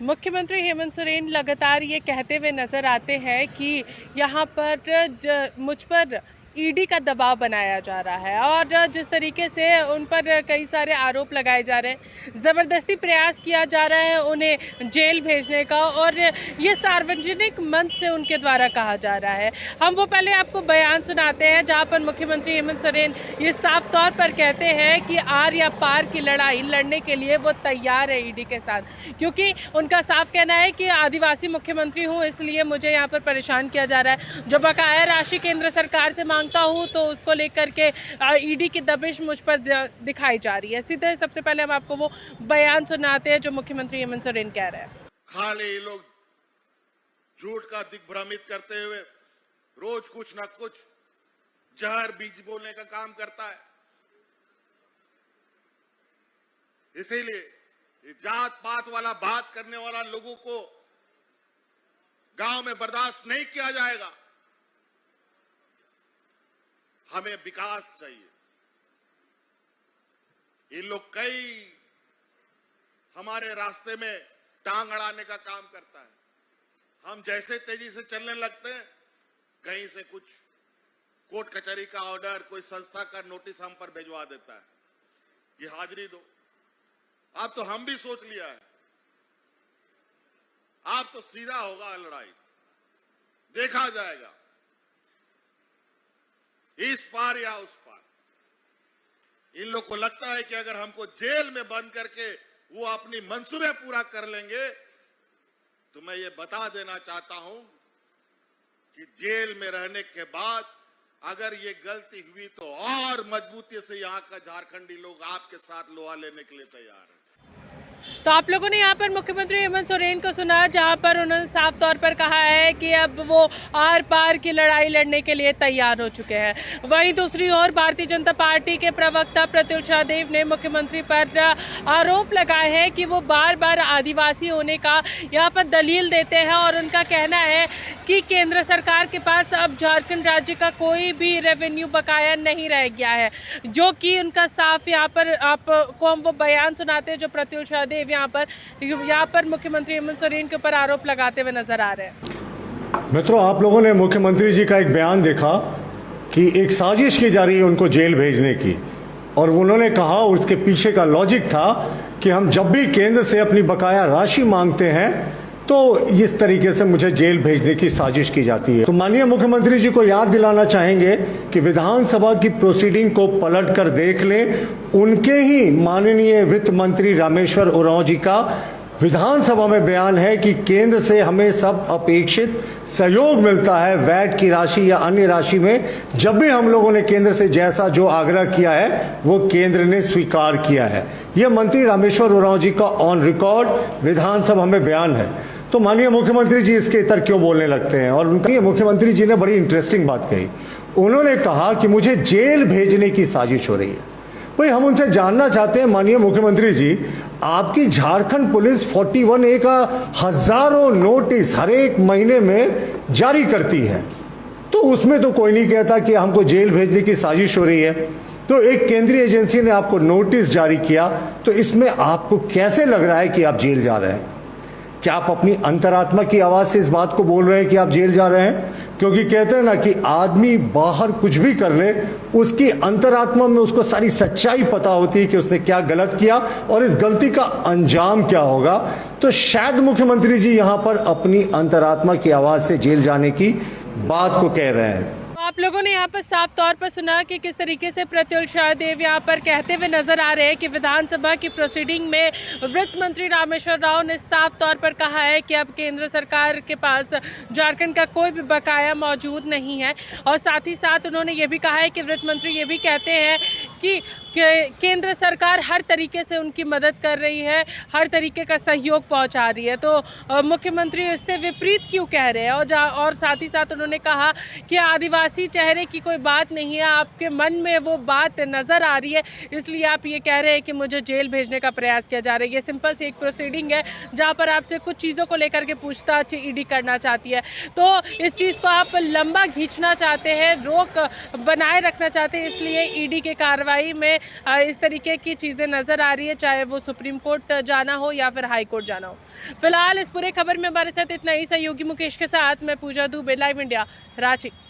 मुख्यमंत्री हेमंत सोरेन लगातार ये कहते हुए नज़र आते हैं कि यहाँ पर मुझ पर ईडी का दबाव बनाया जा रहा है और जिस तरीके से उन पर कई सारे आरोप लगाए जा रहे हैं, ज़बरदस्ती प्रयास किया जा रहा है उन्हें जेल भेजने का और ये सार्वजनिक मंच से उनके द्वारा कहा जा रहा है। हम वो पहले आपको बयान सुनाते हैं जहाँ पर मुख्यमंत्री हेमंत सोरेन ये साफ तौर पर कहते हैं कि आर या पार की लड़ाई लड़ने के लिए वो तैयार है ईडी के साथ, क्योंकि उनका साफ कहना है कि आदिवासी मुख्यमंत्री हूँ इसलिए मुझे यहाँ पर परेशान किया जा रहा है। जो बकाया राशि केंद्र सरकार से मांगता हूँ तो उसको लेकर के ईडी की दबिश मुझ पर दिखाई जा रही है। सीधे सबसे पहले हम आपको वो बयान सुनाते हैं जो मुख्यमंत्री हेमंत सोरेन कह रहे हैं। खाली लोग झूठ का दिग्भ्रमित करते हुए रोज कुछ ना कुछ जहर बीज बोलने का काम करता है। इसीलिए ये जात पात वाला बात करने वाला लोगों को गांव में बर्दाश्त नहीं किया जाएगा। हमें विकास चाहिए। ये लोग कई हमारे रास्ते में टांग अड़ाने का काम करता है। हम जैसे तेजी से चलने लगते हैं, कहीं से कुछ कोर्ट कचहरी का ऑर्डर, कोई संस्था का नोटिस हम पर भिजवा देता है कि हाजिरी दो। अब तो हम भी सोच लिया है, अब तो सीधा होगा लड़ाई, देखा जाएगा इस पार या उस पार। इन लोग को लगता है कि अगर हमको जेल में बंद करके वो अपनी मंसूबे पूरा कर लेंगे, तो मैं ये बता देना चाहता हूं कि जेल में रहने के बाद अगर ये गलती हुई तो और मजबूती से यहां का झारखंडी लोग आपके साथ लोहा लेने के लिए तैयार है। तो आप लोगों ने यहाँ पर मुख्यमंत्री हेमंत सोरेन को सुना, जहाँ पर उन्होंने साफ तौर पर कहा है कि अब वो आर पार की लड़ाई लड़ने के लिए तैयार हो चुके हैं। वहीं दूसरी ओर भारतीय जनता पार्टी के प्रवक्ता प्रत्युल शाहदेव ने मुख्यमंत्री पर आरोप लगाए हैं कि वो बार बार आदिवासी होने का यहाँ पर दलील देते हैं और उनका कहना है कि केंद्र सरकार के पास अब झारखंड राज्य का कोई भी रेवेन्यू बकाया नहीं रह गया है, जो कि उनका साफ यहाँ पर आपको हम वो बयान सुनाते हैं जो प्रत्युल शाहदेव यहाँ पर मुख्यमंत्री हेमंत सोरेन के ऊपर आरोप लगाते हुए नजर आ रहे हैं। मित्रों, आप लोगों ने मुख्यमंत्री जी का एक बयान देखा कि एक साजिश की जा रही है उनको जेल भेजने की, और उन्होंने कहा उसके पीछे का लॉजिक था कि हम जब भी केंद्र से अपनी बकाया राशि मांगते हैं तो इस तरीके से मुझे जेल भेजने की साजिश की जाती है। तो माननीय मुख्यमंत्री जी को याद दिलाना चाहेंगे कि विधानसभा की प्रोसीडिंग को पलट कर देख लें। उनके ही माननीय वित्त मंत्री रामेश्वर उरांव जी का विधानसभा में बयान है कि केंद्र से हमें सब अपेक्षित सहयोग मिलता है वैट की राशि या अन्य राशि में। जब भी हम लोगों ने केंद्र से जैसा जो आग्रह किया है वो केंद्र ने स्वीकार किया है। यह मंत्री रामेश्वर उरांव जी का ऑन रिकॉर्ड विधानसभा में बयान है। तो माननीय मुख्यमंत्री जी इसके इतर क्यों बोलने लगते हैं? और उनका मुख्यमंत्री जी ने बड़ी इंटरेस्टिंग बात कही। उन्होंने कहा कि मुझे जेल भेजने की साजिश हो रही है। भाई, हम उनसे जानना चाहते हैं माननीय मुख्यमंत्री जी, आपकी झारखंड पुलिस 41A का हजारों नोटिस हर एक महीने में जारी करती है, तो उसमें तो कोई नहीं कहता कि हमको जेल भेजने की साजिश हो रही है। तो एक केंद्रीय एजेंसी ने आपको नोटिस जारी किया, तो इसमें आपको कैसे लग रहा है कि आप जेल जा रहे हैं? क्या आप अपनी अंतरात्मा की आवाज से इस बात को बोल रहे हैं कि आप जेल जा रहे हैं? क्योंकि कहते हैं ना कि आदमी बाहर कुछ भी कर ले, उसकी अंतरात्मा में उसको सारी सच्चाई पता होती है कि उसने क्या गलत किया और इस गलती का अंजाम क्या होगा। तो शायद मुख्यमंत्री जी यहां पर अपनी अंतरात्मा की आवाज से जेल जाने की बात को कह रहे हैं। आप लोगों ने यहाँ पर साफ तौर पर सुना कि किस तरीके से प्रत्युल शाहदेव यहाँ पर कहते हुए नजर आ रहे हैं कि विधानसभा की प्रोसीडिंग में वित्त मंत्री रामेश्वर राव ने साफ तौर पर कहा है कि अब केंद्र सरकार के पास झारखंड का कोई भी बकाया मौजूद नहीं है। और साथ ही साथ उन्होंने ये भी कहा है कि वित्त मंत्री ये भी कहते हैं कि केंद्र सरकार हर तरीके से उनकी मदद कर रही है, हर तरीके का सहयोग पहुंचा रही है। तो मुख्यमंत्री इससे विपरीत क्यों कह रहे हैं? और साथ ही साथ उन्होंने कहा कि आदिवासी चेहरे की कोई बात नहीं है, आपके मन में वो बात नज़र आ रही है, इसलिए आप ये कह रहे हैं कि मुझे जेल भेजने का प्रयास किया जा रहा है। ये सिंपल सी एक प्रोसीडिंग है जहाँ पर आपसे कुछ चीज़ों को लेकर के पूछताछ ईडी करना चाहती है। तो इस चीज़ को आप लंबा खींचना चाहते हैं, रोक बनाए रखना चाहते हैं, इसलिए ईडी की कार्रवाई में इस तरीके की चीज़ें नज़र आ रही है, चाहे वो सुप्रीम कोर्ट जाना हो या फिर हाई कोर्ट जाना हो। फिलहाल इस पूरे खबर में हमारे साथ इतना ही। सहयोगी मुकेश के साथ मैं पूजा दुबे, लाइव इंडिया, रांची।